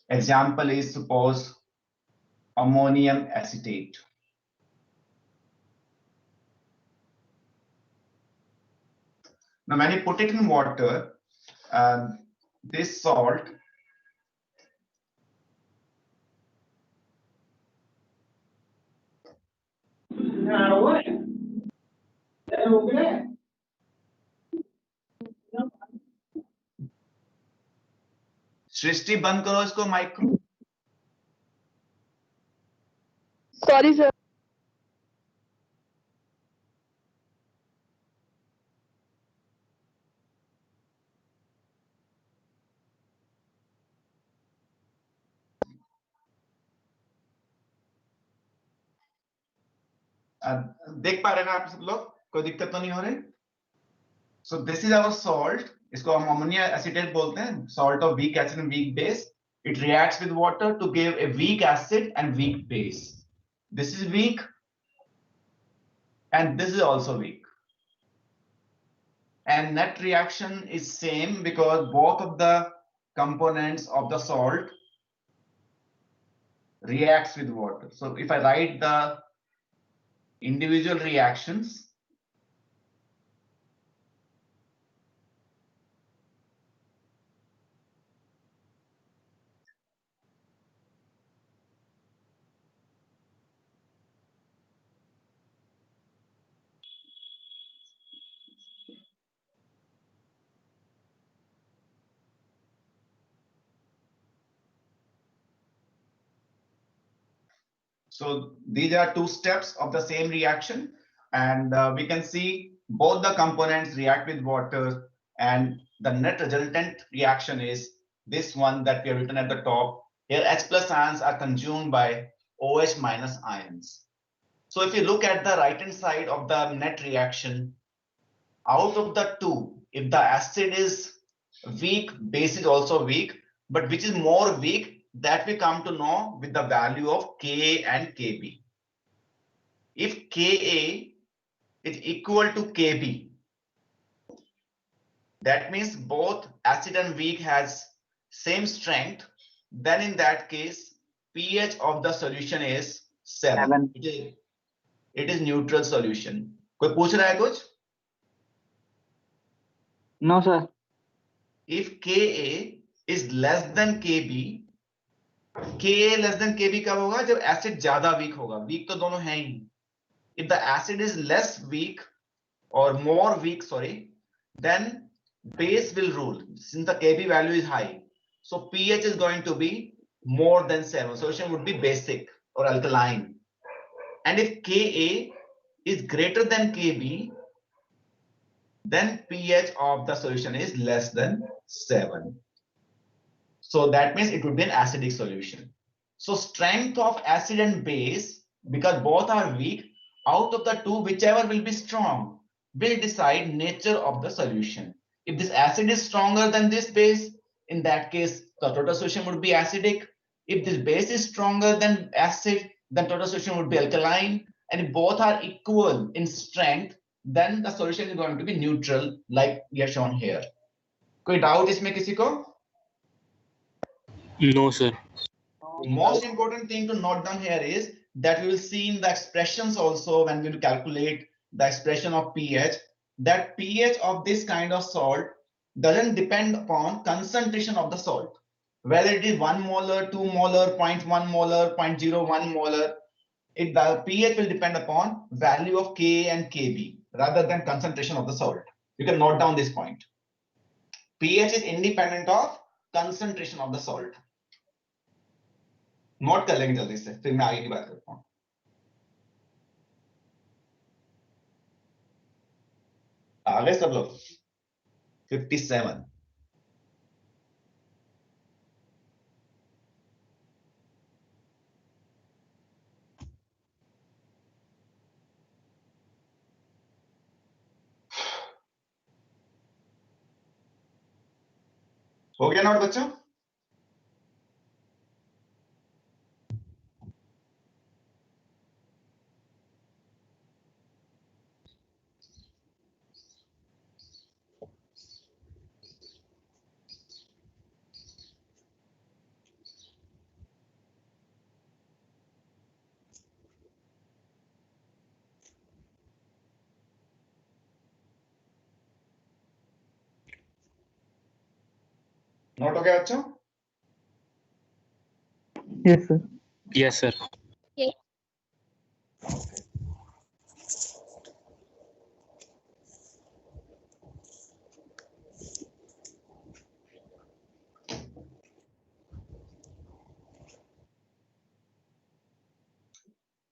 Example is suppose ammonium acetate. Now when you put it in water, this salt सृष्टि बंद करो इसको mic को. Sorry, sir. देख पा रहे हैं आप सब लोग, कोई दिक्कत तो नहीं हो रही. So this is our salt. इसको हम अमोनिया एसिटेट बोलते हैं. Salt of weak acid and weak base. It reacts with water to give a weak acid and weak base. This is weak and this is also weak, and net reaction is same because both of the components of the salt reacts with water. So if I write the individual reactions, so these are two steps of the same reaction, and we can see both the components react with water, and the net resultant reaction is this one that we have written at the top. Here H plus ions are consumed by OH minus ions. So if you look at the right hand side of the net reaction, out of the two, if the acid is weak, base is also weak, but which is more weak, that we come to know with the value of Ka and Kb. If Ka is equal to Kb, that means both acid and weak has same strength, then in that case pH of the solution is 7. It is neutral solution. कोई पूछ रहा है कुछ? No, sir. If Ka is less than Kb, Ka less than Kb कब होगा? जब acid ज्यादा week होगा. वीक तो दोनों हैं ही. If the acid is less weak or more weak, sorry, then base will rule since the Kb value is high. So pH is going to be more than 7. Solution would be basic or alkaline. And if Ka is greater than Kb, then pH of the solution is less than 7. So that means it would be an acidic solution. So strength of acid and base, because both are weak, out of the two, whichever will be strong will decide nature of the solution. If this acid is stronger than this base, in that case, the total solution would be acidic. If this base is stronger than acid, then total solution would be alkaline. And if both are equal in strength, then the solution is going to be neutral, like we have shown here. कोई doubt इसमें किसी को? No, sir. The most important thing to note down here is that we will see in the expressions also when we will calculate the expression of pH, that pH of this kind of salt doesn't depend upon concentration of the salt. Whether it is 1 molar, 2 molar, 0.1 molar, 0.01 molar, the pH will depend upon value of Ka and Kb rather than concentration of the salt. You can note down this point. pH is independent of concentration of the salt. Note कर लेंगे जल्दी से, फिर मैं आगे की बात करता हूं. आगे सब लोग 57. हो गया नोट बच्चों? नोट हो गया बच्चों? Yes, sir. Yes, sir. Yes.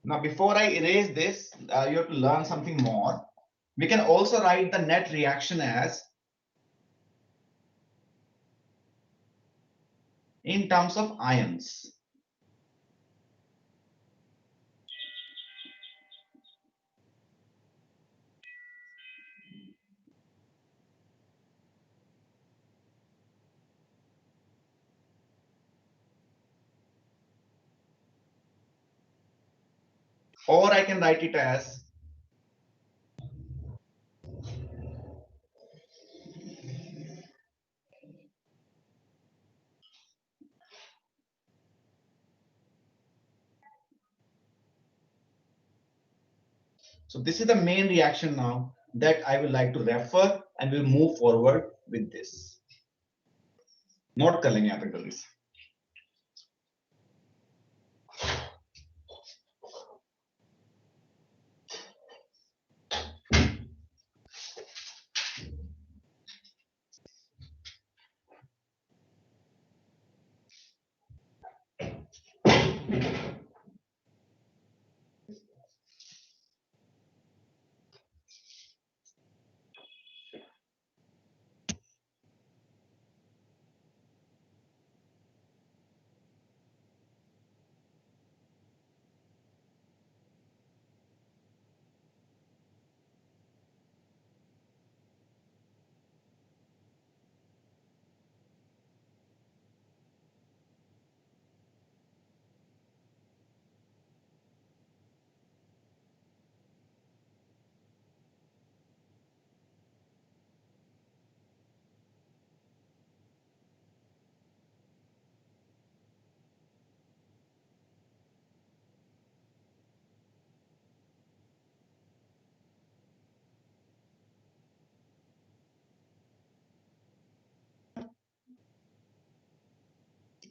Now, before I erase this, you have to learn something more. We can also write the net reaction as in terms of ions. Or I can write it as so this is the main reaction now that I would like to refer and we'll move forward with this. Note कर लेंगे यहाँ पे जल्दी से.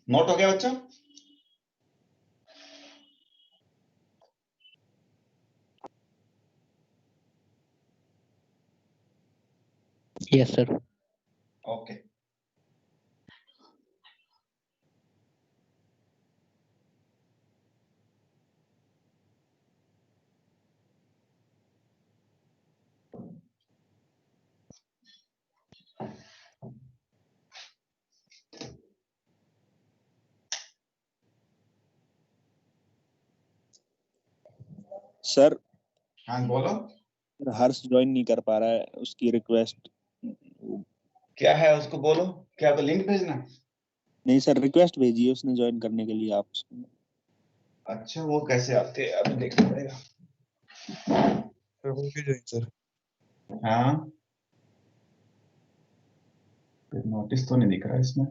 Note हो गया बच्चों? Yes, sir. Okay. Sir हाँ बोलो. हर्ष ज्वाइन नहीं कर पा रहा है, उसकी रिक्वेस्ट. क्या है उसको बोलो. क्या तो लिंक भेजना? नहीं सर, रिक्वेस्ट भेजिए उसने ज्वाइन करने के लिए आप उसको. अच्छा वो कैसे आते हैं अभी देखना पड़ेगा. हो गया ज्वाइन सर. हाँ नोटिस तो नहीं दिख रहा इसमें.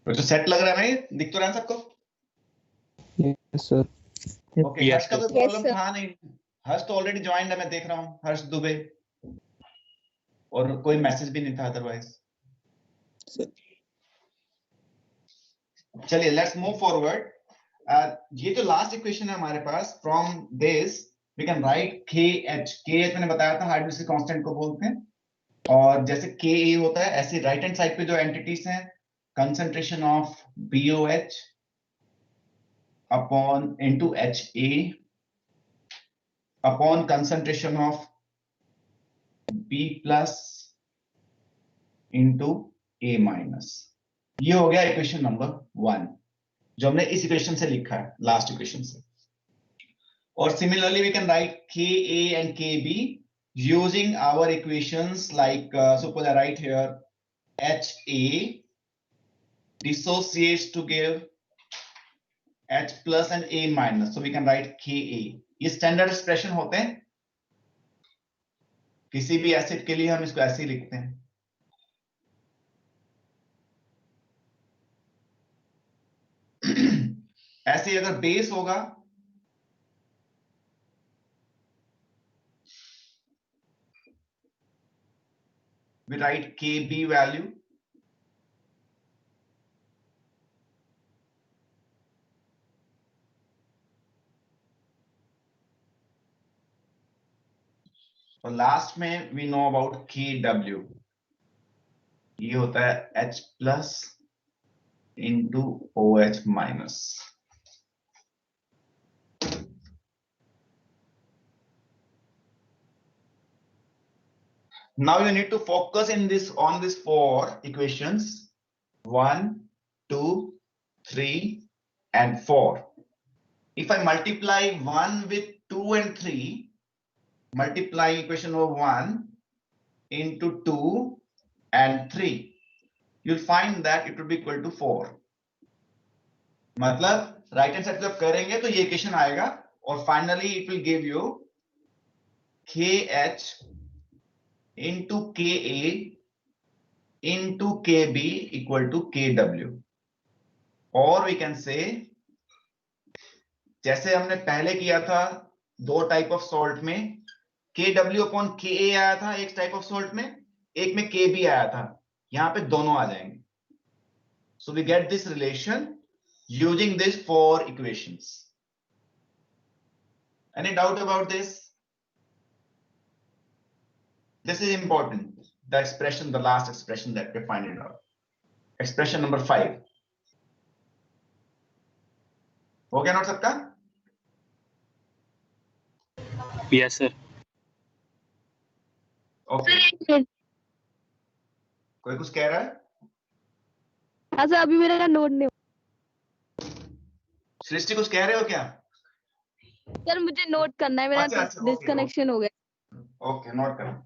तो सेट लग रहा है ना, ये दिख तो रहा है सबको. Yes sir. ओके. Yes, हर्ष का sir. तो Yes, प्रॉब्लम sir. था नहीं. हर्ष तो ऑलरेडी ज्वाइंड है, मैं देख रहा हूँ. हर्ष दुबे और कोई मैसेज भी नहीं था अदरवाइज. सर चलिए लेट्स मूव फॉरवर्ड। ये जो लास्ट इक्वेशन है हमारे पास, from this we can write KH। KH मैंने बताया था हाइड्रोलिसिस कांस्टेंट को बोलते हैं, और जैसे Ka होता है ऐसे राइट हैंड साइड पे जो एंटिटीज हैं, concentration of BOH upon into HA upon concentration of B plus into A minus. ये हो गया इक्वेशन नंबर 1 जो हमने इस इक्वेशन से लिखा है, लास्ट इक्वेशन से। और similarly we can write Ka and Kb using our equations like suppose I write here HA dissociates to give H plus and A minus, so we can write Ka। ये standard expression होते हैं, किसी भी acid के लिए हम इसको ऐसे ही लिखते हैं। ऐसे ही अगर बेस होगा we write Kb value और लास्ट में we know about Kw, ये होता है H plus into OH minus। Now you need to focus in this on these 4 equations 1, 2, 3 and 4. If I multiply 1 with 2 and 3, multiply equation number 1 into 2 and 3, you'll find that it will be equal to 4। मतलब right hand side जब करेंगे तो ये equation आएगा और finally it will give you KH into Ka into Kb equal to Kw। और we can say जैसे हमने पहले किया था दो टाइप ऑफ सॉल्ट में, Kw अपॉन Ka आया था एक टाइप ऑफ सॉल्ट में, एक में Kb आया था, यहां पे दोनों आ जाएंगे। So we get this relation using these 4 equations। Any doubt about this? This is important, the expression, the last expression that we find it out, expression number 5। हो गया नोट सबका? Yes, sir. ओके, सर कोई कुछ कह रहा है? हाँ sir, अभी मेरा नोट नहीं सृष्टि कुछ कह रहे हो क्या? सर, मुझे नोट करना है, मेरा अच्छा, ओके, डिस्कनेक्शन हो गया। ओके नोट करो।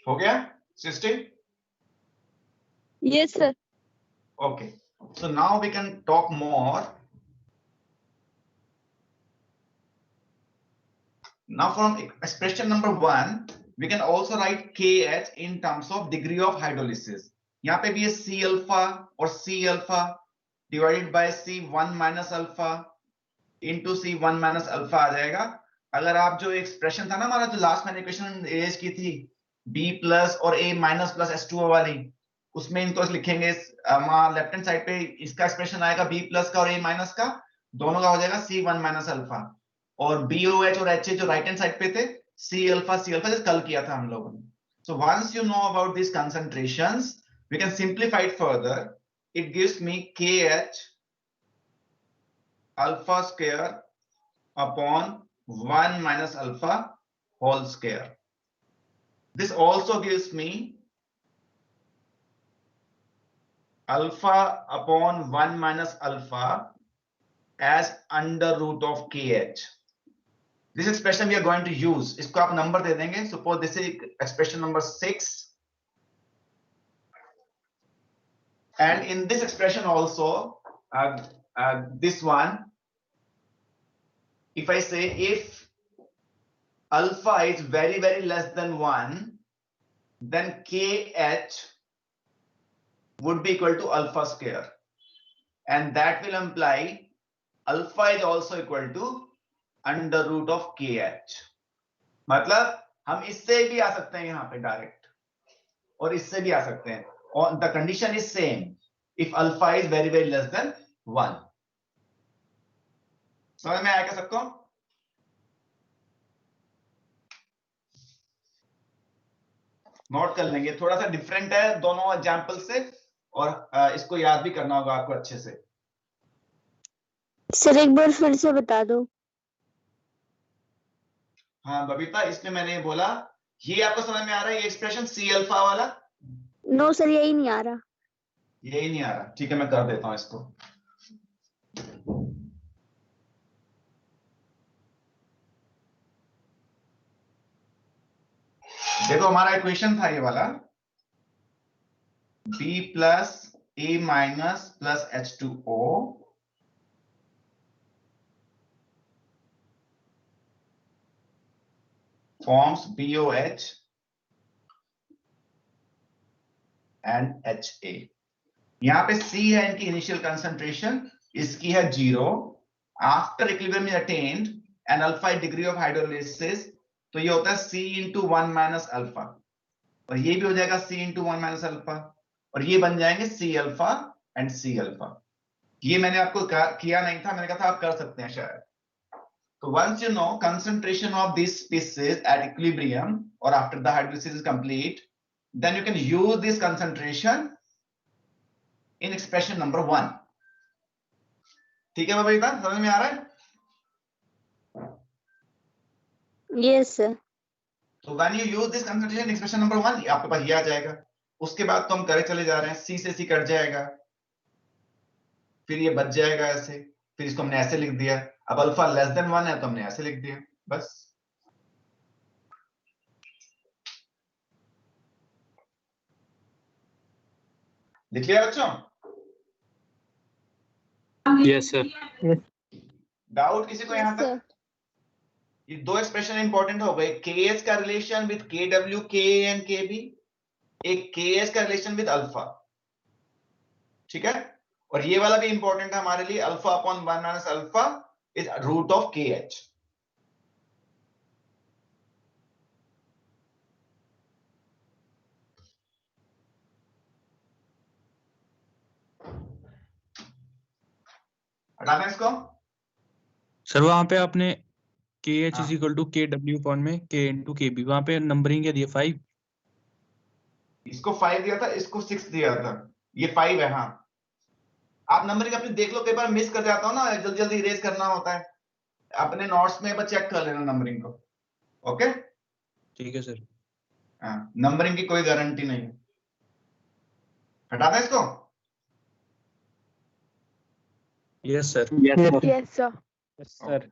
हो गया Srishti? Yes sir. Okay, so now we can talk more. Now from expression number 1, we can also write KH in terms of degree of hydrolysis। यहाँ पे भी ये C alpha और C alpha divided by C1 minus alpha into C1 minus alpha आ जाएगा। अगर आप जो expression था ना हमारा, जो लास्ट मैंने इक्वेशन रेज की थी B प्लस और A माइनस प्लस H2O वाली, उसमें इनको लिखेंगे लेफ्ट हैंड साइड पे इसका एक्सप्रेशन आएगा B प्लस का और A माइनस का, दोनों का हो जाएगा C1 माइनस अल्फा, और BOH और HA जो राइट हैंड साइड पे थे C अल्फा जैसे कल किया था हम लोगों ने। So once you know about these concentrations, we can simplify it further। It gives me KH alpha square upon 1 minus alpha whole square। This also gives me alpha upon 1 minus alpha as under root of KH। This expression we are going to use, इसको आप number दे देंगे। Suppose this is expression number 6, and in this expression also this one, if I say if alpha is very, very less than 1, then KH would be equal to alpha square. And that will imply alpha is also equal to under root of KH. मतलब हम इससे भी आ सकते हैं यहाँ पे direct, और इससे भी आ सकते हैं. और the condition is same if alpha is very, very less than 1. समझ में आया क्या सबको? नोट कर लेंगे, थोड़ा सा डिफरेंट है दोनों एग्जांपल से, और इसको याद भी करना होगा आपको अच्छे से. सर एक बार फिर से बता दो. हाँ बबीता, इसमें मैंने बोला ये आपको समझ में आ रहा है, ये एक्सप्रेशन सी अल्फा वाला? नो सर यही नहीं आ रहा. यही नहीं आ रहा, ठीक है मैं कर देता हूं इसको. देखो हमारा इक्वेशन था ये वाला, b plus a minus plus H2O forms BOH and HA. यहां पे C है इनकी इनिशियल कंसंट्रेशन, इसकी है 0. After equilibrium is attend and alpha is degree of hydrolysis, तो ये होता है C into 1 माइनस अल्फा, और ये भी हो जाएगा C into 1 माइनस अल्फा, और ये बन जाएंगे C alpha and C alpha. ये मैंने आपको किया नहीं था, मैंने कहा था आप कर सकते हैं शायद. So once you know concentration of these species at equilibrium or after the hydrolysis is complete, then you can use this concentration in expression number 1. ठीक है बबीता, समझ में आ रहा है? Yes sir. So when you use this concentration in expression number 1, आपके पास ये आ जाएगा. उसके बाद तो हम करे चले जा रहे हैं, C से C कट जाएगा, फिर ये बच जाएगा ऐसे, फिर इसको हमने ऐसे लिख दिया. अब अल्फा लेस देन 1 है तो हमने ऐसे लिख दिया, बस. लिख लिया बच्चों? Yes sir. डाउट किसी को यहाँ तक? ये दो एक्सप्रेशन इंपॉर्टेंट हो गए, KH का relation with KW, KA and KB, एक KH का रिलेशन विद अल्फा, ठीक है? और ये वाला भी इंपॉर्टेंट है हमारे लिए, alpha upon 1 minus alpha is root of KH. हटाना इसको. सर वहां पे आपने KH हाँ. Is equal to KW upon में K इंटू KB, वहां पे नंबरिंग क्या दिया 5? इसको 5 दिया था, इसको 6 दिया था, ये 5 है. हाँ आप नंबरिंग अपनी देख लो, कई बार मिस कर जाता हूं ना, जल्दी जल्दी इरेज करना होता है, अपने नोट्स में बस चेक कर लेना नंबरिंग को. ओके ठीक है सर. हाँ, नंबरिंग की कोई गारंटी नहीं. हटा दें इसको. Yes sir. Yes sir. Yes sir. Yes sir.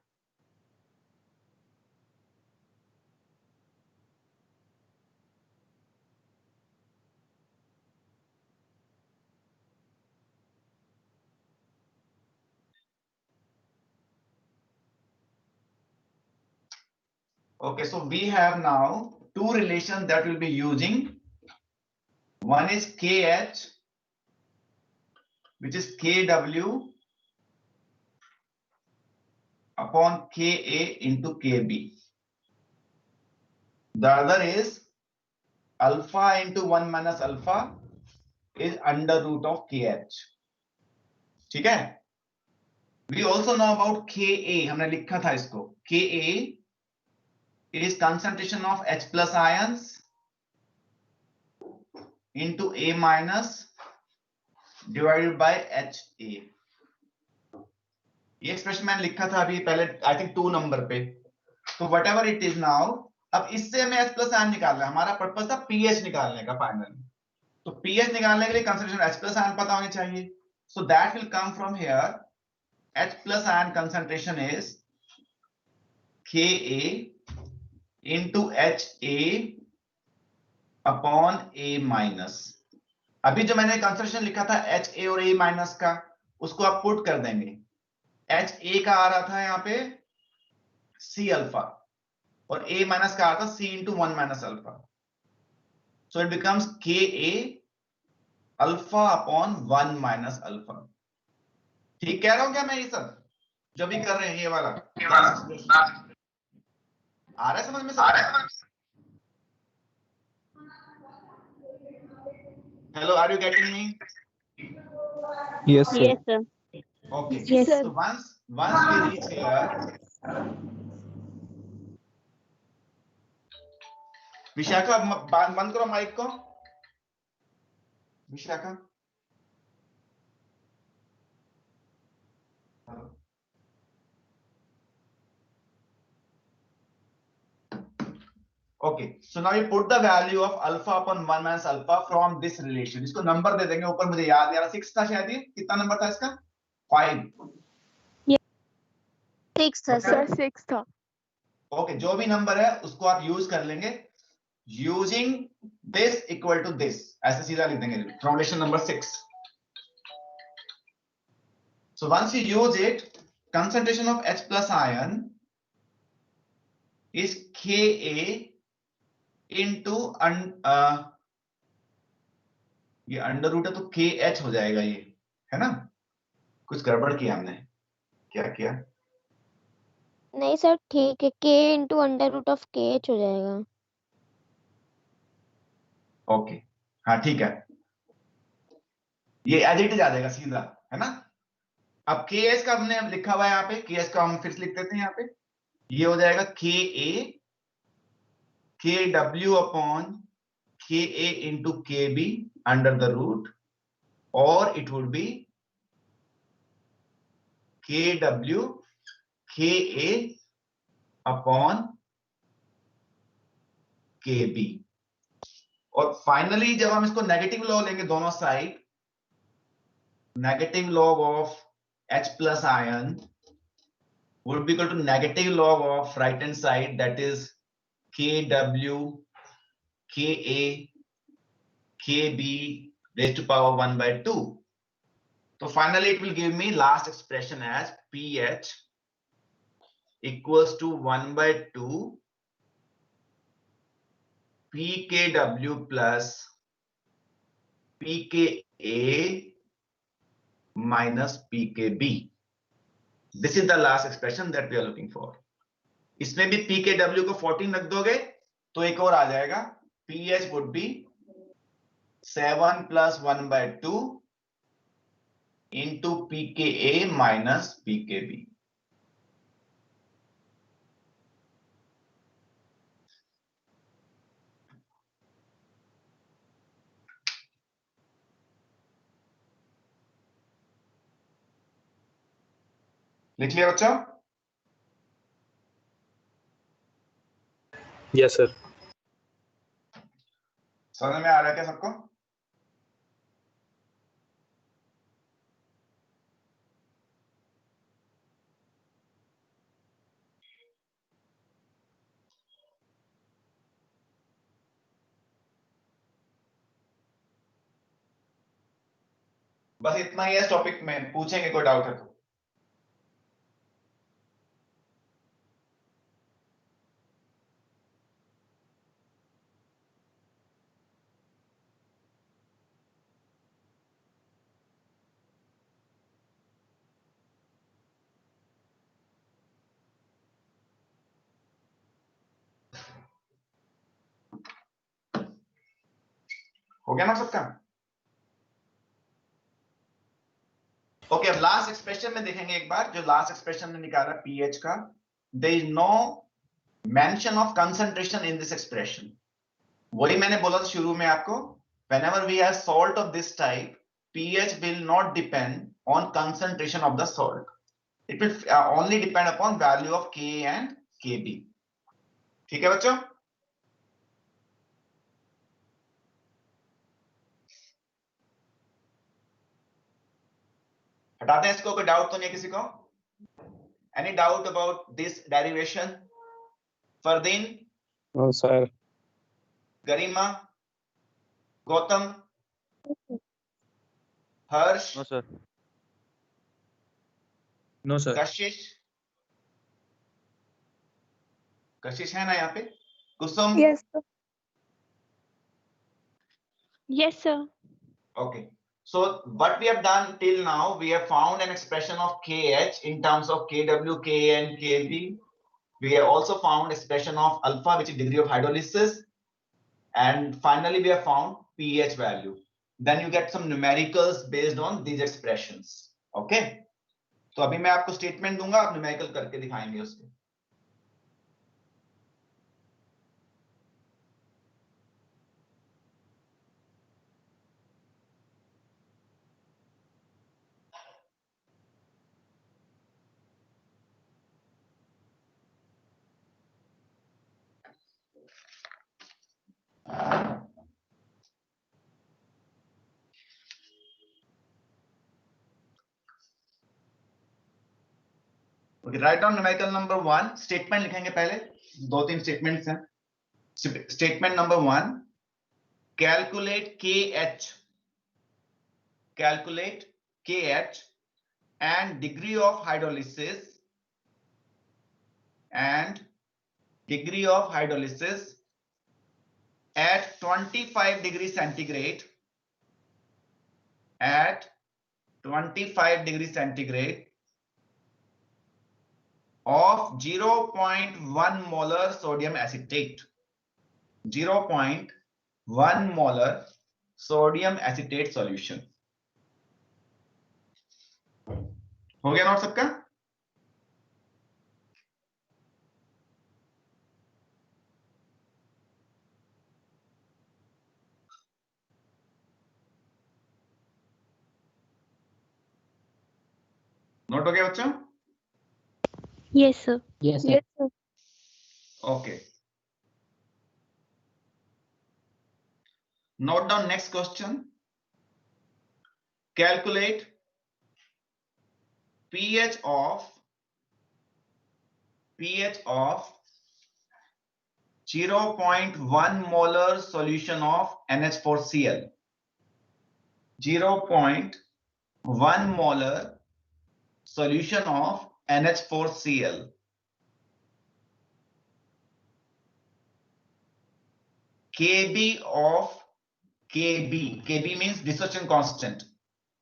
Okay, so we have now two relations that we'll be using. One is KH, which is KW upon KA into KB. The other is alpha into 1 minus alpha is under root of KH. ठीक है? We also know about KA, हमने लिखा था इसको. KA is concentration of H plus ions into A minus divided by HA. ये expression मैंने लिखा था अभी पहले, आई थिंक 2 नंबर पे. तो what ever it is now, अब इससे हमें H plus ion निकालना है, हमारा पर्पस था pH निकालने का फाइनली. तो pH निकालने के लिए कंसंट्रेशन H plus ion पता होनी चाहिए. So that will come from here. H plus ion concentration is Ka into HA upon A minus. अभी जो मैंने कंसंट्रेशन लिखा था HA और A माइनस का, उसको आप पुट कर देंगे. HA का आ रहा था यहाँ पे C अल्फा, और a माइनस का आता c into 1 minus alpha. So it becomes ka alpha upon 1 minus alpha. ठीक कह रहा हूं क्या मैं? ये सब जो भी कर रहे हैं ये वाला आ रहा है समझ में सब? Hello, are you getting me? Yes, sir. Yes, sir. Okay. Yes, sir. So once we reach here, Vishakha बंद करो माइक को. Vishakha. Okay, so now you put the value of alpha upon 1 minus alpha from this relation. इसको number दे देंगे ऊपर, मुझे याद नहीं आ रहा, 6 था शायद. ये कितना नंबर था इसका? 5. 6 था सर, सर. 6 था. ओके, जो भी नंबर है उसको आप यूज कर लेंगे. Using this equal to this, ऐसे सीधा लिख देंगे from relation number 6. So once you use it, concentration of H plus ion is Ka into ये अंडर रूट है तो KH हो जाएगा, ये है ना? कुछ गड़बड़ किया हमने. क्या किया? नहीं सर, ठीक है. k into under root of KH हो जाएगा. ओके, हाँ ठीक है, ये एज इट इज आ जाएगा सीधा, है ना? अब KS का हमने लिखा हुआ है यहाँ पे, KS का हम फिर से लिख देते हैं यहाँ पे. ये हो जाएगा KA KW upon KA into KB under the root, और it would be KW KA upon KB. और फाइनली जब हम इसको नेगेटिव लॉग लेंगे दोनों side, negative log of H plus ion would be equal to negative log of right hand side, that is KW KA KB raised to power 1 by 2. So finally it will give me last expression as pH equals to 1 by 2 pKW plus pKa minus pKb. This is the last expression that we are looking for. इसमें भी pKw को 14 रख दोगे तो एक और आ जाएगा. pH would be 7 plus 1 by 2 into pKa minus pKb. लिख लिया बच्चों? Yes, sir. समझ में आ रहा है क्या सबको? बस इतना ही है इस टॉपिक में. पूछेंगे कोई डाउट है तो. हो गया ना सबका? ओके, अब लास्ट एक्सप्रेशन में देखेंगे एक बार. जो लास्ट एक्सप्रेशन ने निकाला pH का, there is no mention of concentration in this expression. वही मैंने बोला था शुरू में आपको, whenever we have salt of this type, pH will not depend on concentration of the salt. It will only depend upon value of Ka and Kb. ठीक है बच्चों? हटाते हैं इसको. कोई डाउट तो नहीं है किसी को? Any doubt about this derivation? Fardeen, No, sir. Garima, Gautam, Harsh, No, sir. No, sir. Kashish, कशिश है ना यहाँ पे? कुसुम? Yes, sir. Yes, sir. Okay. So what we have done till now, we have found an expression of KH in terms of KW, KA and KB. We have also found expression of alpha, which is degree of hydrolysis. And finally, we have found pH value. Then you get some numericals based on these expressions. Okay. तो अभी मैं आपको statement दूंगा, आप numerical करके दिखाएंगे उसके. Okay, write down numerical number 1. Statement लिखेंगे पहले. 2-3 स्टेटमेंट्स हैं. Statement number 1. Calculate KH. Calculate KH and degree of hydrolysis at 25 degrees centigrade at 25 degrees centigrade of 0.1 molar sodium acetate. 0.1 molar sodium acetate solution. हो गया note सबका? Note हो गया बच्चों? Yes, sir. Yes, sir. Yes, sir. Okay. Note down next question. Calculate pH of 0.1 molar solution of NH4Cl. 0.1 molar solution of NH4Cl. KB means dissociation constant.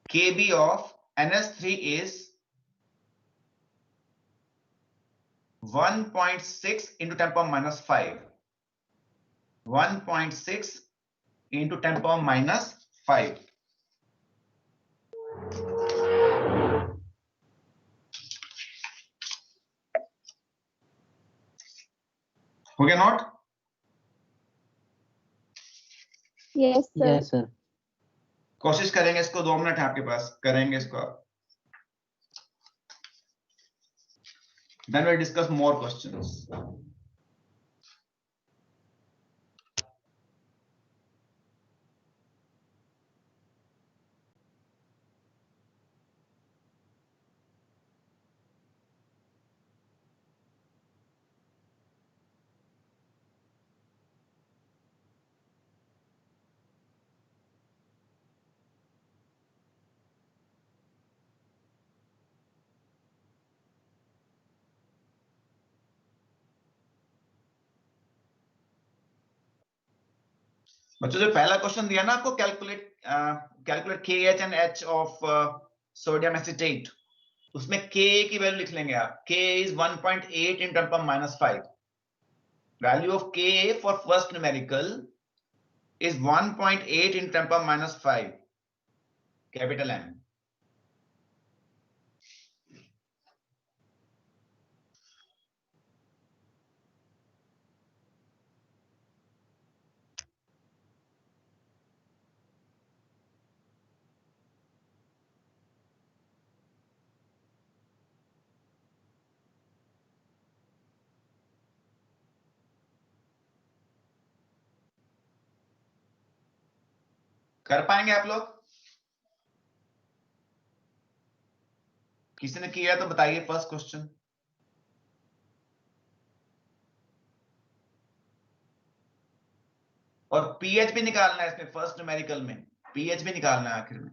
KB of NH3 is 1.6 into 10 power minus 5. 1.6 into 10 power minus 5. हो गया note? Yes, sir. Yes, sir. कोशिश करेंगे इसको 2 minute है आपके पास, करेंगे इसको. Then we'll discuss more questions. बच्चों जो पहला क्वेश्चन दिया ना आपको, calculate KH and H of sodium acetate, उसमें Ka की वैल्यू लिख लेंगे आप. Ka is 1.8 in 10 power minus 5. Value of Ka for first numerical is 1.8 in 10 power minus 5. Capital M. कर पाएंगे आप लोग? किसी ने किया तो बताइए फर्स्ट क्वेश्चन. और पीएच भी निकालना है इसमें, फर्स्ट न्यूमेरिकल में पीएच भी निकालना है आखिर में.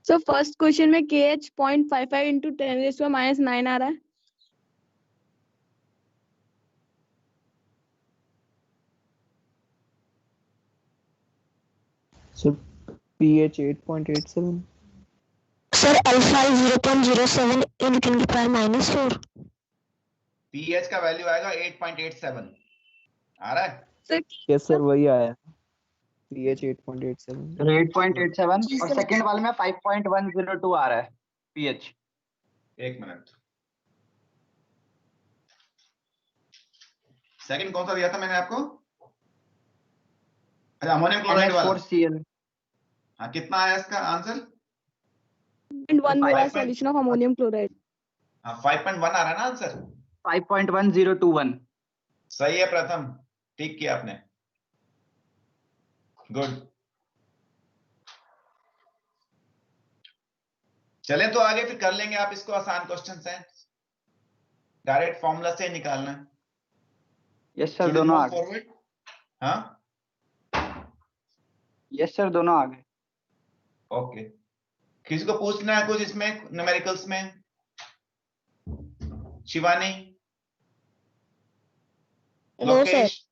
सो फर्स्ट क्वेश्चन में KH 0.55 into 10⁻⁻9 आ रहा है। So pH 8.87. Sir alpha 0.07 into 10⁻⁻4। PH का वैल्यू आएगा 8.87 आ रहा है। सर Yes sir, वही आया pH 8.87. 8.87 और सेकंड वाले में 5.102 आ रहा है पीएच। एक मिनट, सेकंड कौन सा दिया था मैंने आपको? अच्छा, अमोनियम क्लोराइड वाला। NH4Cl। हाँ, कितना आया इसका answer? 1 molar solution of ammonium chloride. हाँ, 5.1 आ रहा है ना आंसर? 5.1021। सही है प्रथम, ठीक किया आपने, गुड। चलें तो आगे फिर कर लेंगे, आप इसको आसान क्वेश्चन है, डायरेक्ट फॉर्मूला से निकालना है। यस सर, दोनों आ गए। फॉरवर्ड, हाँ यस सर, दोनों आ गए। ओके, किसी को पूछना है कुछ इसमें न्यूमेरिकल्स में? Shivani, no sir. Lokesh,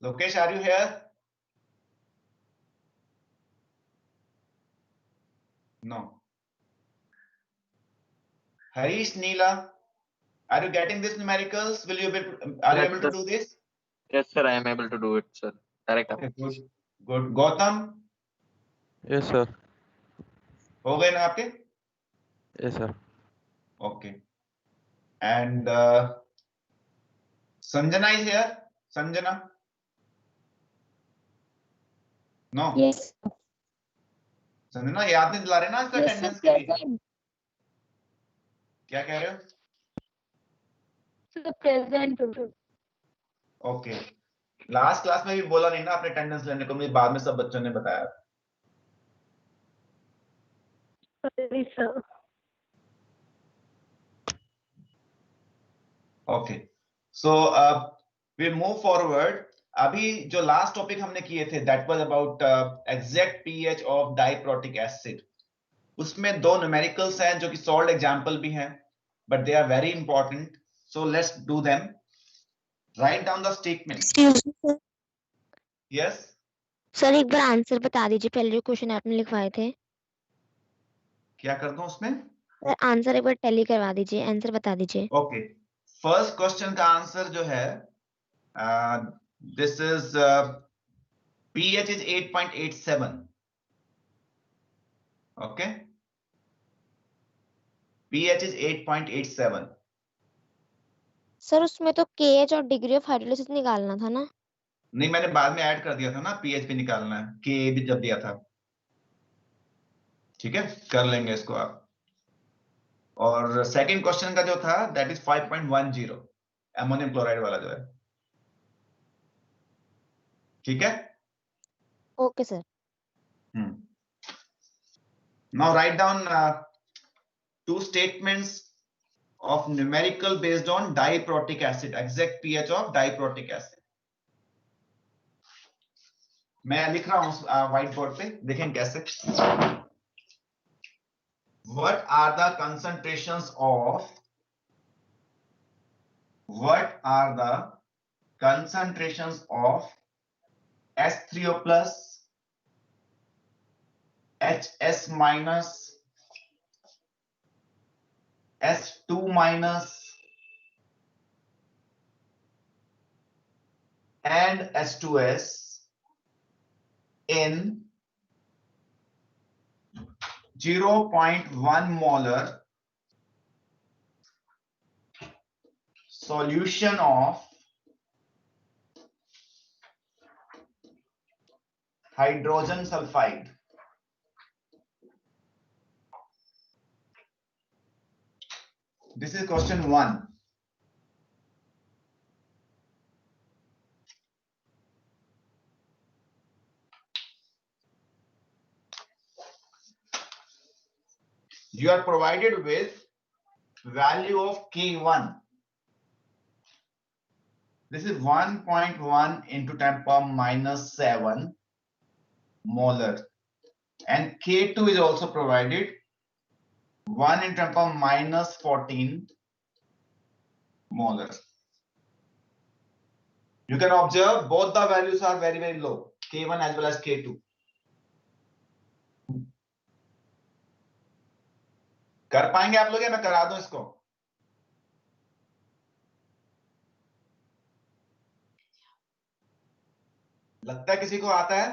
Lokesh are you here? No. Harish, Neela, are you getting this numericals? Will you are you Yes, able to sir. do this? Yes, sir. I am able to do it, sir. Direct. Okay, good. Good. Gautam, Yes, sir. हो गए ना आपके? Yes, sir. Okay. And Sanjana is here. Sanjana? No. Yes Sanjana याद नहीं दिला रहे ना इसका अटेंडेंस के लिए? क्या कह रहे हो? Sir present. Okay, last class में भी बोला नहीं ना आपने अटेंडेंस लेने को, मुझे बाद में सब बच्चों ने बताया। Sorry sir. Okay, so we move forward. अभी जो लास्ट टॉपिक हमने किए थे that was about exact pH of diprotic acid. उसमें दो न्यूमेरिकल्स हैं जो कि सॉल्व एग्जांपल भी हैं, but they are very important, so let's do them. Write down the statement. Excuse me sir. Yes, sir एक बार आंसर बता दीजिए, पहले जो क्वेश्चन आपने लिखवाए थे। क्या कर दूं उसमें? सर आंसर एक बार टैली करवा दीजिए, आंसर बता दीजिए। ओके, फर्स्ट क्वेश्चन का आंसर जो है this is pH is 8.87. okay, pH is 8.87. Sir उसमें तो KH और डिग्री ऑफ हाइड्रोलिसिस निकालना था ना? नहीं, मैंने बाद में ऐड कर दिया था ना, pH भी निकालना है, Ka भी जब दिया था। ठीक है, कर लेंगे इसको आप। और सेकंड क्वेश्चन का जो था दैट इज 5.10 अमोनियम क्लोराइड वाला जो है। ठीक है, okay sir. Now write down two statements of numerical based on diprotic acid, exact pH of diprotic acid. मैं लिख रहा हूं व्हाइट बोर्ड पे, देखें कैसे। What are the concentrations of S3O plus, HS minus, S2 minus and S2S in 0.1 molar solution of hydrogen sulfide? This is question 1. You are provided with value of K1. This is 1.1 into 10⁻⁻7 molar, and K2 is also provided 1 in terms of minus 14 molar. You can observe both the values are very, very low, K1 as well as K2. कर पाएंगे आप लोग या मैं करा दूं इसको? लगता है किसी को आता है?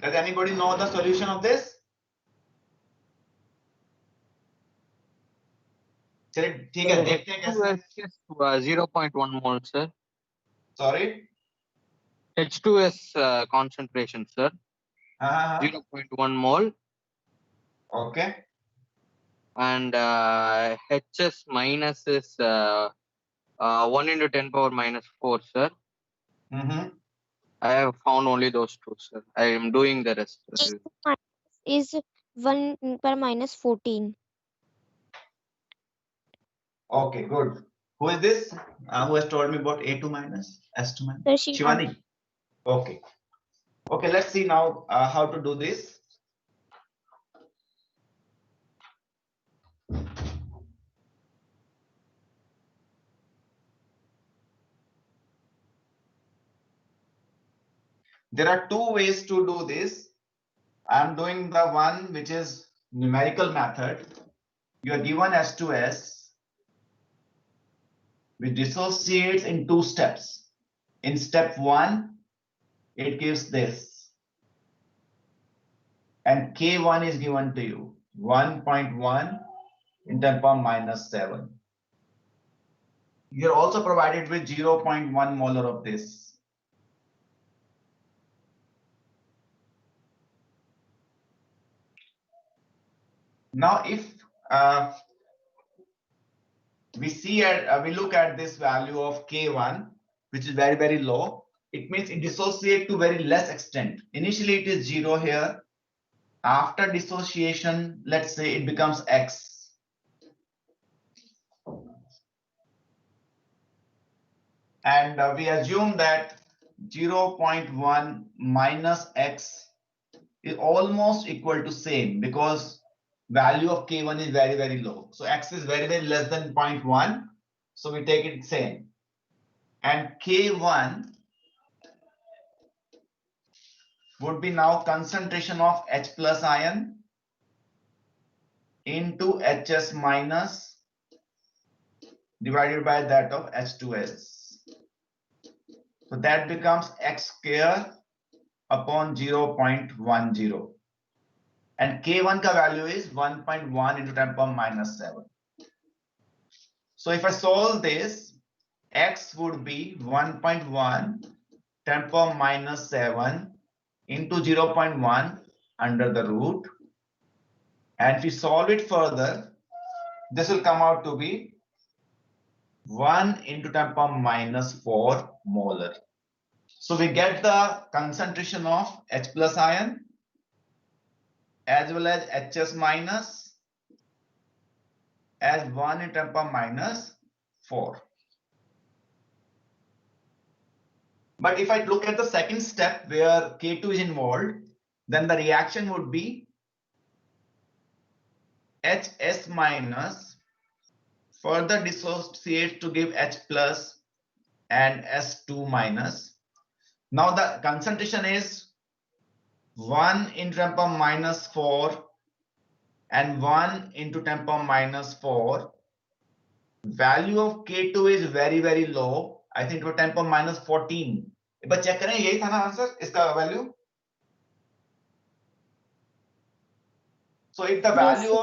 Does anybody know the solution of this? चलिए ठीक है, देखते हैं कैसे. 0.1 mole, sir. Sorry. H2S concentration, sir. हाँ. 0.1 mole. Okay. And HS minus is 1 into 10 power minus 4, sir. I have found only those two, sir. I am doing the rest. Sir. Is 1 per minus 14. Okay, good. Who is this? Who has told me about A2 minus, S2 minus? Sir, Shivani. Okay. Okay, let's see now how to do this. There are two ways to do this. I'm doing the one which is numerical method. You are given S2S, which dissociates in two steps. In step 1, it gives this. And K1 is given to you, 1.1 in 10 power minus 7. You're also provided with 0.1 molar of this. Now, if we look at this value of K1, which is very, very low, it means it dissociates to very less extent. Initially, it is 0 here. After dissociation, let's say it becomes X. And we assume that 0.1 minus X is almost equal to same because value of K1 is very, very low. So X is very, very less than 0.1. So we take it same. And K1 would be now concentration of H plus ion into HS minus divided by that of H2S. So that becomes X square upon 0.10. And K1 ka value is 1.1 into 10 power minus 7. So if I solve this, X would be 1.1 10 power minus 7 into 0.1 under the root. And if we solve it further, this will come out to be 1 into 10 power minus 4 molar. So we get the concentration of H plus ion as well as HS minus as 1 in 10 power minus 4. But if I look at the second step where K2 is involved, then the reaction would be HS minus further dissociates to give H plus and S2 minus. Now the concentration is 1 into 10 power minus 4 and 1 into 10 power minus 4. Value of K2 is very, very low. I think it was 10 power minus 14. But check करें यही था ना answer इसका value. So if the value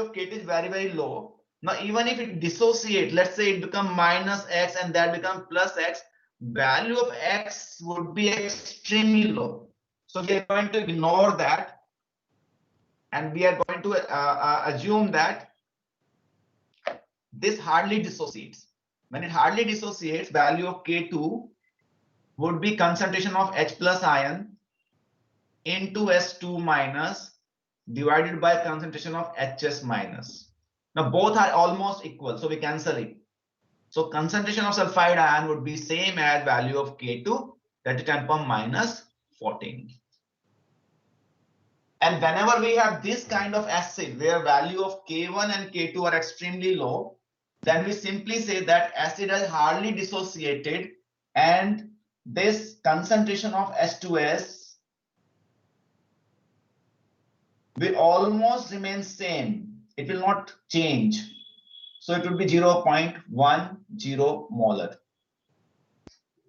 of K2 is very, very low, now even if it dissociate, let's say it become minus X and that become plus X, value of X would be extremely low. So we are going to ignore that and we are going to assume that this hardly dissociates. When it hardly dissociates, value of K2 would be concentration of H plus ion into S2 minus divided by concentration of HS minus. Now both are almost equal, so we cancel it. So concentration of sulfide ion would be same as value of K2, that is 10 power minus 14. And whenever we have this kind of acid where value of K1 and K2 are extremely low, then we simply say that acid has hardly dissociated and this concentration of H2S will almost remain same. It will not change. So it would be 0.10 molar.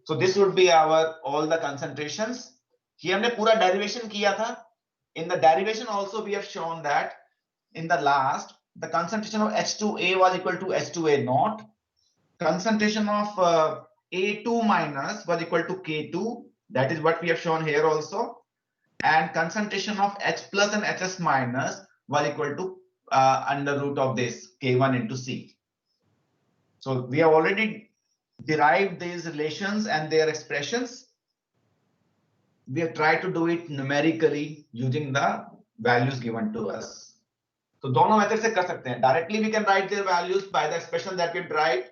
So this would be our all the concentrations. ये हमने पूरा derivation किया था. In the derivation also we have shown that in the last the concentration of H2A was equal to H2A naught. Concentration of A2 minus was equal to K2. That is what we have shown here also. And concentration of H plus and HS minus was equal to under root of this K1 into C. So we have already derived these relations and their expressions. We have tried to do it numerically using the values given to us. So दोनों method से कर सकते हैं. Directly we can write their values by the expression that we derived,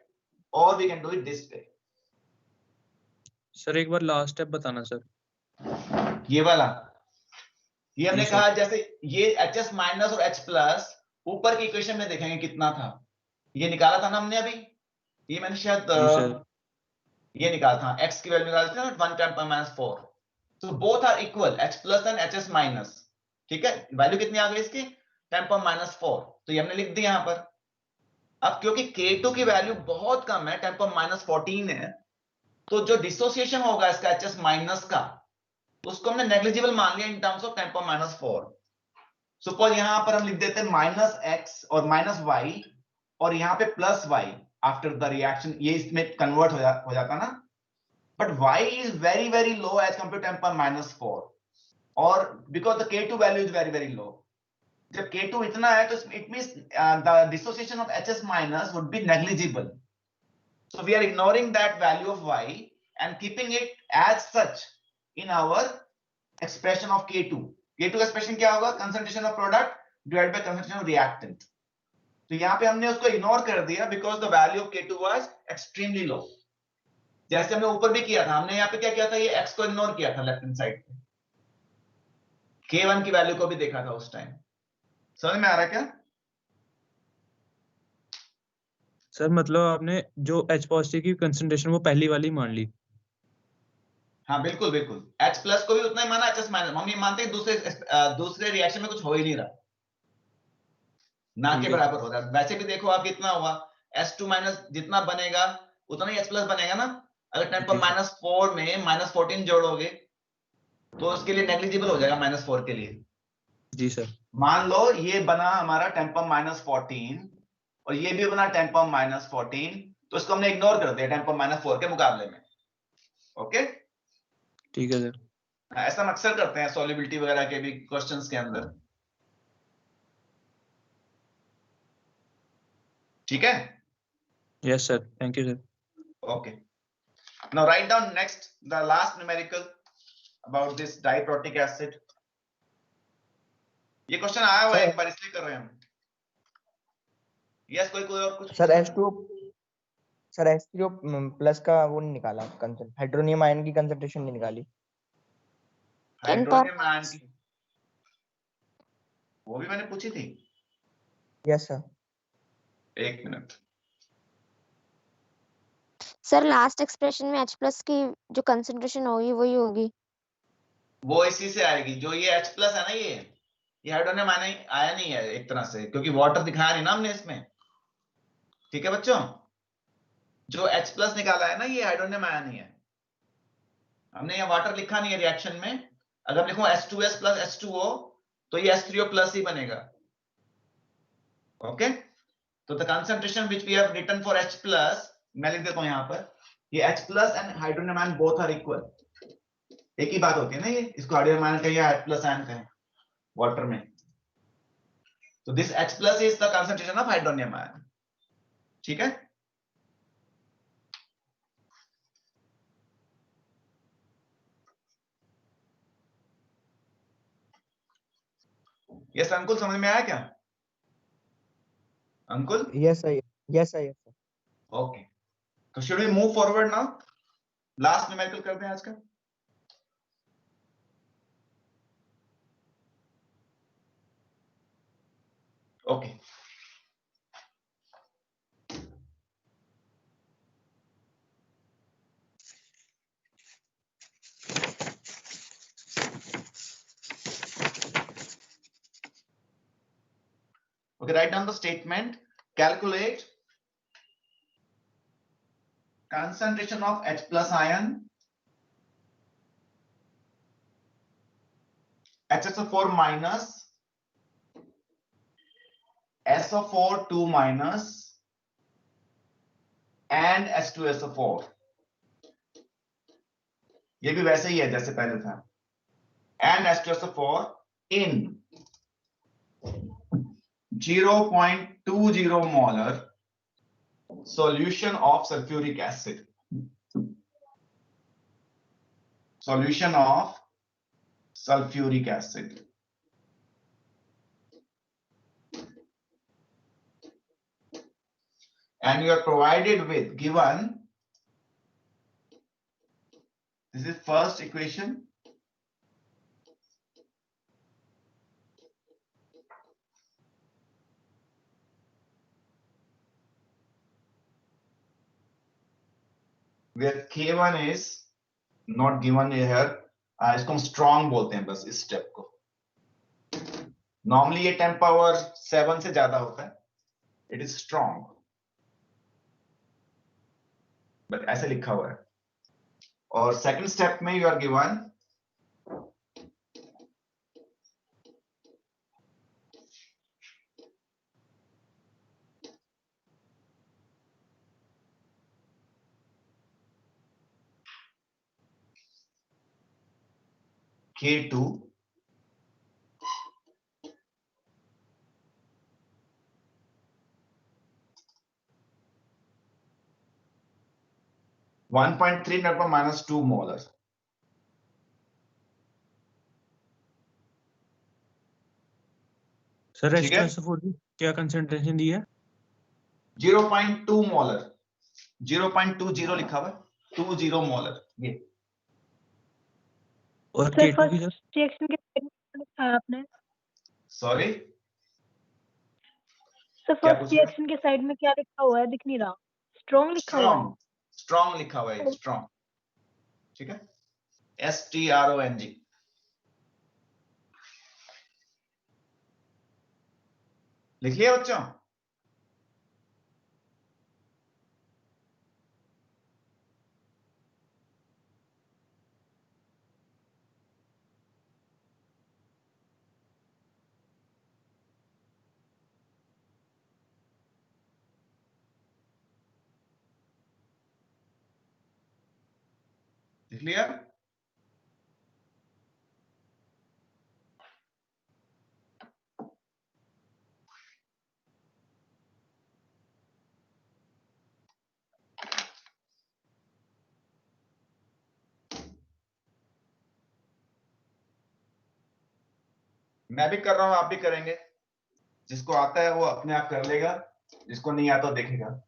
or we can do it this way. Sir एक बार last step बताना sir. ये वाला ये हमने जी, कहा जैसे ये HS माइनस और H प्लस ऊपर की इक्वेशन में देखेंगे कितना था. ये निकाला था ना हमने अभी. ये मैंने शायद ये निकाला था. X की वैल्यू निकाली थी ना 1 10 power minus 4. So both are equal, H plus and HS minus. ठीक है. वैल्यू कितनी आ गई इसकी 10 power minus 4. तो ये हमने लिख दिया यहाँ पर. अब क्योंकि K2 की वैल्यू बहुत कम है 10 power minus 14 है, तो जो डिसोसिएशन होगा इसका HS माइनस का तो उसको हमने नेग्लिजिबल मान लिया in terms of 10 power minus 4. सपोज यहां पर हम लिख देते हैं माइनस x और माइनस y और यहाँ पे plus y after the reaction. ये इसमें कन्वर्ट हो जाता ना. But y is very very low as compare to 10 power minus 4 और because the K2 value is very very low. जब K2 इतना है तो it means the dissociation of HS minus would be negligible. So we are ignoring that value of y and keeping it as such in our expression of K2. K2 expression क्या होगा? Concentration of product divided by concentration of reactant. तो यहाँ पे हमने उसको ignore कर दिया because the value of K2 was extremely low. जैसे हमने ऊपर भी किया था. हमने यहाँ पे क्या किया था? ये x को इग्नोर किया था लेफ्ट हैंड साइड पे. K1 की वैल्यू को भी देखा था उस टाइम. समझ में आ रहा है क्या? सर मतलब आपने जो H पॉजिटिव की कंसंट्रेशन वो पहली वाली मान ली. हाँ बिल्कुल बिल्कुल. H प्लस को भी उतना ही माना, HS माइनस. हम ये मानते हैं दूसरे रिएक्शन में कुछ हो ही नहीं रहा, ना के बराबर हो रहा है. वैसे भी देखो आप कितना हुआ. H2 माइनस जितना बनेगा उतना ही H प्लस बनेगा ना. अगर 10 power minus 4 में minus 14 जोड़ोगे तो उसके लिए नेग्लिजिबल हो जाएगा minus 4 के लिए. जी सर. मान लो ये बना हमारा 10 power minus 14 और ये भी बना 10 power minus 14, तो इसको हमने इग्नोर कर दिया 10 power minus 4 के मुकाबले में. ओके ठीक है सर. ऐसा हम अक्सर करते हैं सॉल्युबिलिटी वगैरह के भी क्वेश्चंस के अंदर. ठीक है. Yes sir. Thank you sir. Okay. Now write down next the last numerical about this diprotic acid. ये क्वेश्चन आया हुआ है एक बार इसलिए कर रहे हैं हम. यस कोई और कुछ? सर H2O प्लस का वो नहीं निकाला. हाइड्रोनियम आयन की कंसंट्रेशन नहीं निकाली. हाइड्रोनियम आयन की वो भी मैंने पूछी थी. Yes sir. एक मिनट. सर लास्ट एक्सप्रेशन में H प्लस की जो कंसंट्रेशन होगी वही होगी. वो इसी से आएगी. जो ये H प्लस है ना, ये हाइड्रोनियम आयन ही है एक तरह से, क्योंकि वाटर दिखाया नहीं ना हमने इसमें. ठीक है बच्चों. जो H प्लस निकाला है ना ये हाइड्रोनियम आयन ही है. हमने यहाँ वाटर लिखा नहीं है रिएक्शन में. अगर लिखूं H2S प्लस H2O तो ये H3O प्लस ही बनेगा. ओके. तो the concentration which we have written for H plus मैं लिख देता हूं यहाँ पर. ये H plus and hydronium ion both are equal. एक ही बात होती है ना. ये इसको हाइड्रोनियम आयन कहें या H प्लस आयन कहें वाटर में. तो this H plus is the concentration of hydronium ion. ठीक है. यस अंकुल समझ में आया क्या? Ankul? Yes sir. Yes sir. Yes sir. Okay. तो should we move forward now? Last numerical करते हैं आज का. Okay. Okay, write down the statement. Calculate concentration of H plus ion, HSO4 minus, SO4 2 minus, and H2SO4. ये भी वैसे ही है जैसे पहले था. And H2SO4 in 0.20 molar solution of sulfuric acid. Solution of sulfuric acid. And you are provided with given, this is first equation. Where K1 is not given here. इसको हम strong बोलते हैं बस इस स्टेप को. Normally ये 10 power 7 से ज्यादा होता है. It is strong. But ऐसे लिखा हुआ है. और second step में you are given K2 1.3 × -2 molar. Sir ठीक है? H2SO4 की क्या कंसंट्रेशन दी है? 0.2 molar. 0.20 लिखा हुआ है. 20 molar. ये. और सर K2 की फर्स्ट रिएक्शन के साइड में क्या लिखा है आपने? Sorry. सर क्या फर्स्ट पूछ रहे हैं? रिएक्शन के साइड में क्या लिखा हुआ है दिख नहीं रहा. स्ट्रॉन्ग लिखा हुआ है. Strong. Strong लिखा हुआ है. Strong. ठीक है? STRONG. लिख लिया बच्चों? लिख लिया? मैं भी कर रहा हूं, आप भी करेंगे. जिसको आता है वो अपने आप कर लेगा, जिसको नहीं आता देखेगा.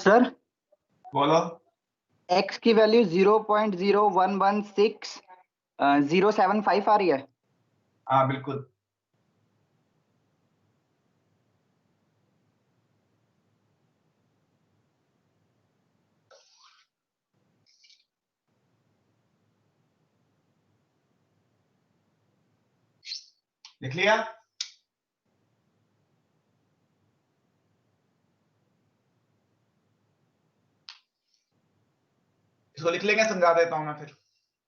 सर बोलो। x की वैल्यू 0.0116075 आ रही है। हाँ बिल्कुल। लिख लिया? इसको लिख लेंगे, समझा देता हूं मैं फिर,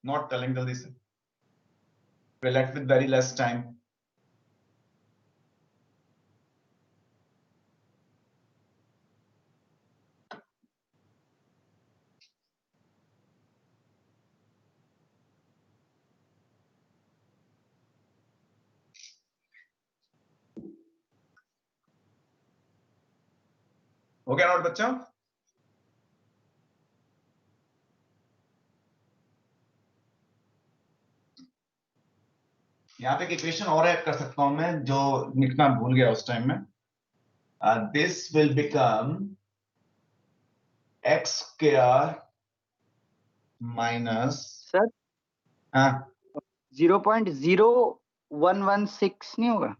नोट कर लेंगे जल्दी से, let with very less time. हो गया नोट बच्चों? यहाँ पे एक इक्वेशन और ऐड कर सकता हूं मैं, जो लिखना भूल गया उस टाइम में। This will become x square minus, sir हाँ 0.0116 नहीं होगा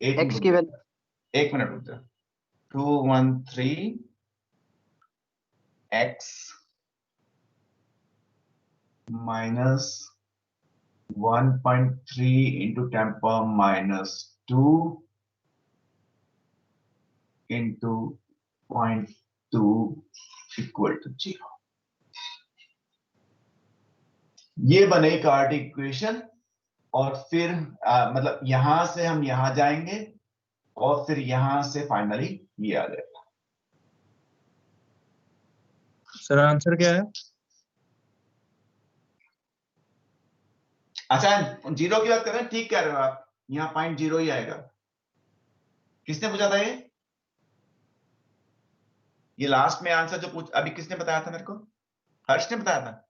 x की वैल्यू? एक मिनट रुक जा। 213 x minus 1.3 into 10 power minus 2 into 0.2 equal to 0। ये बने कार्डिक इक्वेशन, और फिर मतलब यहां से हम यहां जाएंगे और फिर यहां से फाइनली ये आ जाएगा। सर आंसर क्या है? अच्छा, जीरो की बात कर रहे हैं, ठीक कह रहे हो आप, यहाँ 0.0 ही आएगा। किसने पूछा था ये लास्ट में आंसर जो पूछ, अभी किसने बताया था मेरे को? हर्ष ने बताया था?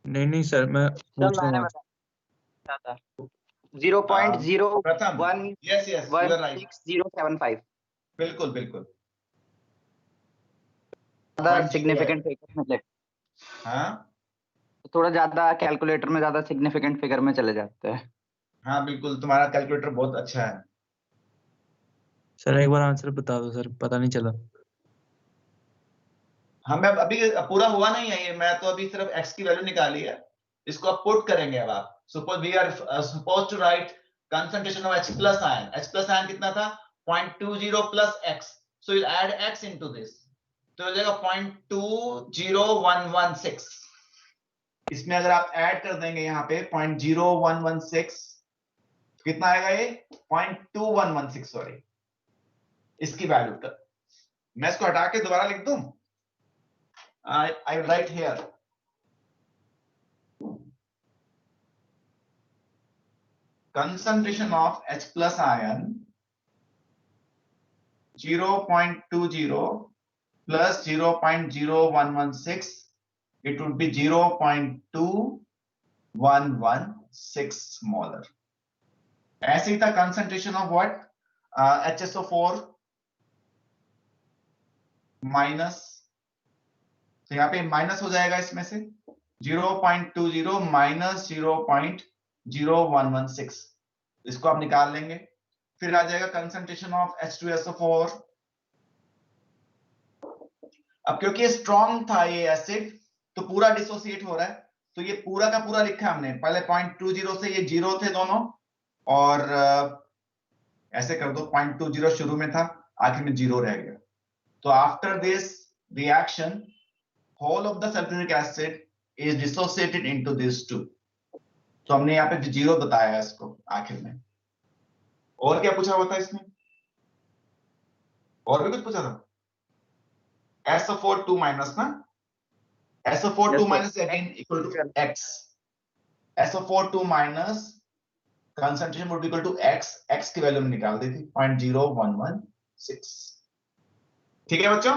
नहीं सर, मैं पूछ रहा मैंने हूँ। बताया था 0.016 प्रथम, yes yes, you are right, 075 बिल्कुल बिल्कुल। ज्यादा सिग्निफिकेंट फिगर में हाँ थोड़ा ज्यादा कैलकुलेटर में ज्यादा सिग्निफिकेंट फिगर में चले जाते हैं। हाँ बिल्कुल, तुम्हारा कैलकुलेटर बहुत अच्छा है। सर एक बार आंसर बता दो सर, पता नहीं चला। हमें अभी पूरा हुआ नहीं है ये, मैं तो अभी सिर्फ x की वैल्यू निकाली है, इसको आप पुट करेंगे। अब आप suppose we are suppose to write concentration of H plus ion. H plus ion कितना था? 0.20 plus x, so you add x into this, तो हो जाएगा 0.20116। इसमें अगर आप ऐड कर देंगे यहाँ पे 0.0116, कितना आएगा ये? 0.2116, सॉरी, इसकी वैल्यू तक। मैं इसको हटा के दोबारा लिख दूं? I write here concentration of H plus ion 0.20 plus 0.0116, it would be 0.2116 molar। ऐसे ही था concentration of what? HSO4 minus, तो यहाँ पे माइनस हो जाएगा इसमें से 0.20 माइनस 0.0116, इसको आप निकाल लेंगे। फिर आ जाएगा कंसंट्रेशन ऑफ H2SO4। अब क्योंकि स्ट्रॉन्ग था ये एसिड, तो पूरा डिसोसिएट हो रहा है, तो ये पूरा का पूरा लिखा हमने। पहले 0.20 से ये जीरो थे दोनों, और ऐसे कर दो, 0.20 शुरू में था, आखिर में जीरो रह गया। तो after this reaction whole of the sulfuric acid is dissociated into these two। तो हमने यहाँ पे जीरो बताया है इसको आखिर में। और क्या पूछा हुआ था इसमें? और भी कुछ पूछा था? SO4 2 माइनस ना, SO4 2 minus again equal to x, SO4 2 minus concentration would be equal to x, x की वैल्यू हमने निकाल दी थी 0.0116। ठीक है बच्चों?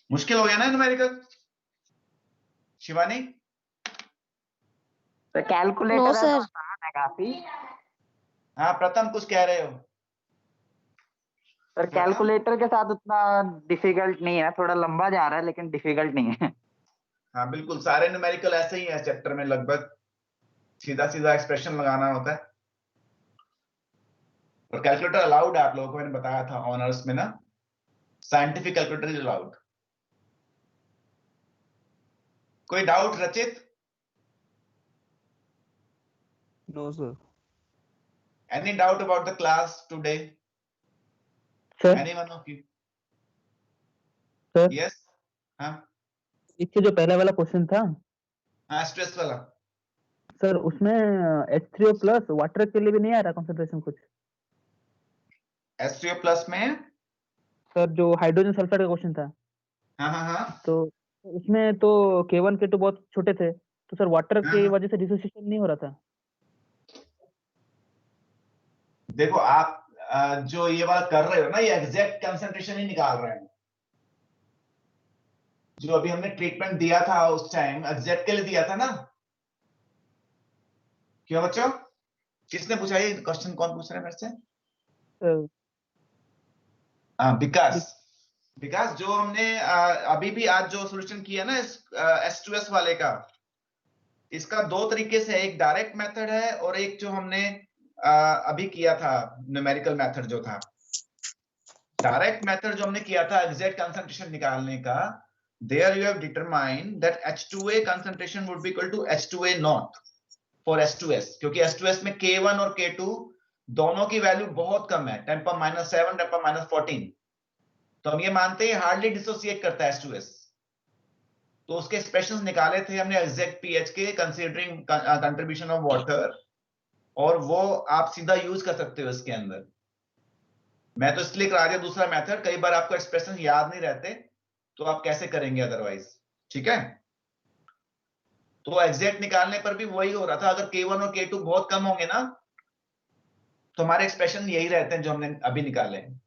मुश्किल हो गया ना न्यूमेरिकल? शिवानी? तो कैलकुलेटर No, है तो sir. आसान है काफी। हाँ प्रथम कुछ कह रहे हो? पर कैलकुलेटर के साथ उतना डिफिकल्ट नहीं है, थोड़ा लंबा जा रहा है लेकिन डिफिकल्ट नहीं है। हाँ बिल्कुल, सारे न्यूमेरिकल ऐसे ही है चैप्टर में, लगभग सीधा सीधा एक्सप्रेशन लगाना होता है। और कैलकुलेटर अलाउड है, आप लोगों को मैंने बताया था ऑनर्स में ना, साइंटिफिक कैलकुलेटर इज अलाउड। कोई डाउट रचित? No, sir. Any doubt about the class today? Sir. Anyone of you? Sir. Yes? हाँ इससे जो पहले वाला क्वेश्चन था हाँ स्ट्रेस वाला। सर, उसमें H3O प्लस वाटर के लिए भी नहीं आ रहा कंसंट्रेशन कुछ? H3O प्लस में? सर जो हाइड्रोजन सल्फाइड का क्वेश्चन था, हाँ हाँ हाँ तो उसमें तो K1 K2 बहुत छोटे थे, तो सर वाटर हाँ, की हाँ। वजह से डिसोसिएशन नहीं हो रहा था। देखो आप जो ये वाला कर रहे हो ना, ये एग्जैक्ट कंसंट्रेशन ही निकाल रहे हैं। जो अभी हमने ट्रीटमेंट दिया था उस टाइम एग्जैक्ट के लिए दिया था ना। क्यों बच्चों, किसने पूछा ये क्वेश्चन? कौन पूछ रहे हैं मेरे से? विकास। विकास, जो हमने अभी भी आज जो सॉल्यूशन किया ना इस H2S वाले का, इसका दो तरीके से, एक डायरेक्ट मेथड है और एक जो हमने अभी किया था न्यूमेरिकल मेथड जो था। डायरेक्ट मेथड जो हमने किया था एग्जैक्ट कंसंट्रेशन निकालने का, there you have determined that H2A concentration would be equal to H2A naught for H2S, क्योंकि H2S में K1 और K2 दोनों की वैल्यू बहुत कम है, 10⁻⁷ 10⁻14। तो हम ये मानते हैं हार्डली डिसोसिएट करता है H2S। तो उसके एक्सप्रेशंस निकाले थे हमने एग्जैक्ट पीएच के कंसीडरिंग कंट्रीब्यूशन ऑफ वाटर, और वो आप सीधा यूज कर सकते हो इसके अंदर। मैं तो इसलिए करा दिया दूसरा मेथड, कई बार आपको एक्सप्रेशन याद नहीं रहते तो आप कैसे करेंगे अदरवाइज। ठीक है, तो एग्जैक्ट निकालने पर भी वही हो रहा था। अगर K1 और K2 बहुत कम होंगे ना तो हमारे एक्सप्रेशन यही रहते हैं जो हमने अभी निकाले हैं।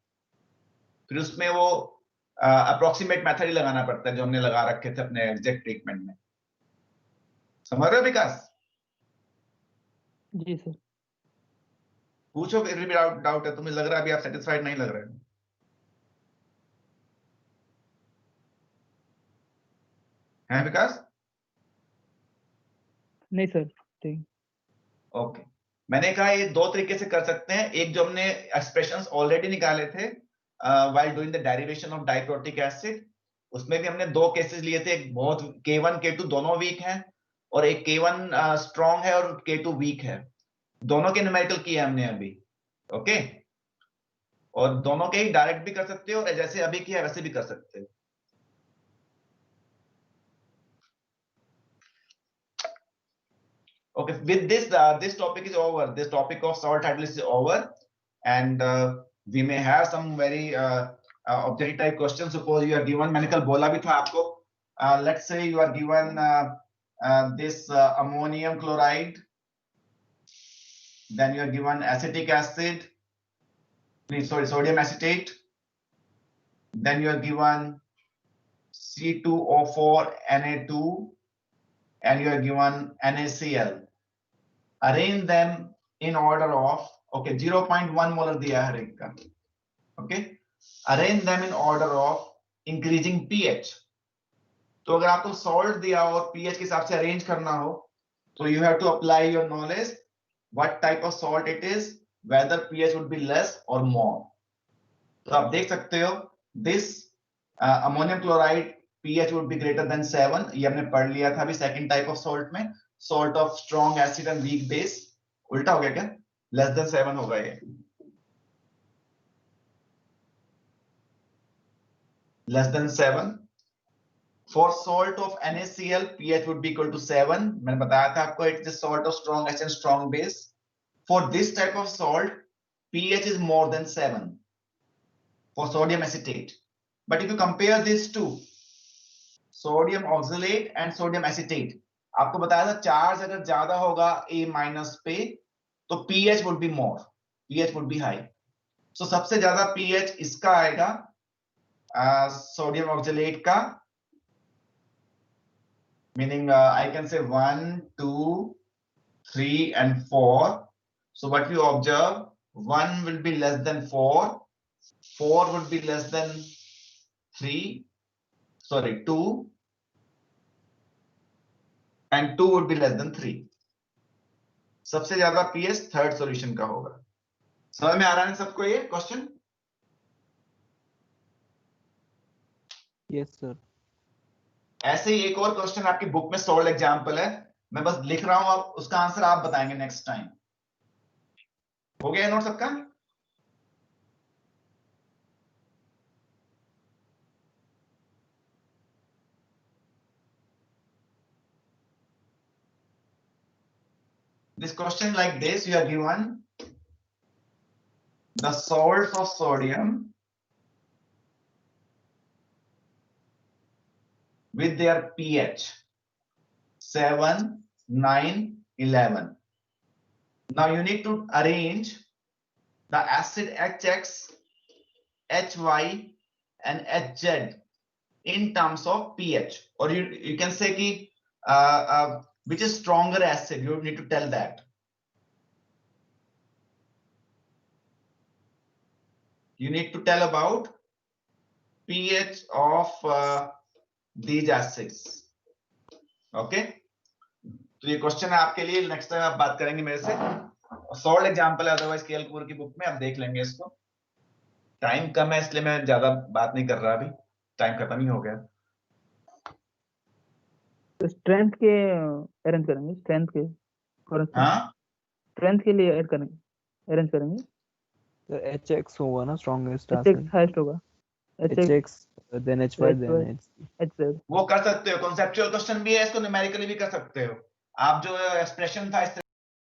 फिर उसमें वो अप्रोक्सीमेट मेथड ही लगाना पड़ता है जो हमने लगा रखे थे अपने एग्जैक्ट ट्रीटमेंट में। समझ रहे हो विकास? जी सर। पूछो, फिर भी डाउट है? तुम्हें लग रहा है अभी आप सेटिस्फाइड नहीं लग रहे हो? हैं विकास? नहीं सर, ठीक। ओके, मैंने कहा ये दो तरीके से कर सकते हैं। एक जो हमने एक्सप्रेशंस ऑलरेडी निकाले थे while doing the derivation of diprotic acid, उसमें भी हमने दो केसेस लिए थे। एक बहुत K1 K2 दोनों वीक हैं, और एक K1 स्ट्रॉन्ग है और K2 वीक है। दोनों के न्यूमेरिकल किए हमने अभी। ओके, और दोनों के ही डायरेक्ट भी कर सकते हो और जैसे अभी किया वैसे भी कर सकते हो। Okay, with this, this topic is over. This topic of salt hydrolysis is over, and we may have some very objective type questions. Suppose you are given, मैंने कल बोला भी था आपको, let's say you are given this ammonium chloride, then you are given acetic acid, sorry, sodium acetate, then you are given C2O4 Na2, and you are given NaCl. Arrange them in order of, okay, 0.1 molar दिया है हर एक का। okay, arrange them in order of increasing pH। तो अगर आपको salt दिया हो और pH के हिसाब से अरेंज करना हो, तो you have to apply your knowledge what type of salt it is, whether pH would be less or more। तो आप देख सकते हो this ammonium chloride pH would be greater than 7, ये हमने पढ़ लिया था अभी सेकंड टाइप ऑफ सॉल्ट में। Salt of strong acid and weak base, उल्टा हो गया क्या? लेस देन 7 होगा ये, less than 7। For salt of NaCl pH would be equal to 7। मैंने बताया था आपको it is salt of strong acid and strong base. For this type of salt pH is more than 7 for sodium acetate। but if you compare these two, sodium oxalate and sodium acetate, आपको बताया था charge अगर ज्यादा होगा A- पे तो pH would be more, pH would be high। so सबसे ज्यादा pH इसका आएगा सोडियम ऑक्सलेट का, meaning I can say 1 2 3 and 4. So what we observe, 1 will be less than 4, 4 would be less than 2, and 2 would be less than 3. सबसे ज्यादा pH third solution का होगा। समझ में आ रहा है सबको ये क्वेश्चन? Yes, sir. ऐसे ही एक और क्वेश्चन आपकी बुक में सॉल्व एग्जांपल है, मैं बस लिख रहा हूं, आप उसका आंसर आप बताएंगे नेक्स्ट टाइम। हो गया नोट सबका? This question like this, you are given the salts of sodium with their pH 7, 9, 11. Now you need to arrange the acid HX, HY and HZ in terms of pH, or you can say ki which is stronger acid. You need to tell that. You need to tell about pH of these acids. Okay, तो ये question है आपके लिए, next time आप बात करेंगे मेरे से। सॉल्व एग्जांपल है, अदरवाइज केएल की बुक में आप देख लेंगे इसको। टाइम कम है इसलिए मैं ज्यादा बात नहीं कर रहा, अभी टाइम खत्म ही हो गया। तो स्ट्रेंथ के अरेंज करेंगे, स्ट्रेंथ के हाँ, स्ट्रेंथ के लिए ऐड करेंगे, अरेंज करेंगे। तो HX होगा ना स्ट्रॉन्गेस्ट HX एसिड, हाईएस्ट होगा, HX then HY then HZ। वो कर सकते हो, कॉन्सेप्चुअल क्वेश्चन भी है, इसको न्यूमेरिकली भी कर सकते हो। आप जो एक्सप्रेशन था इस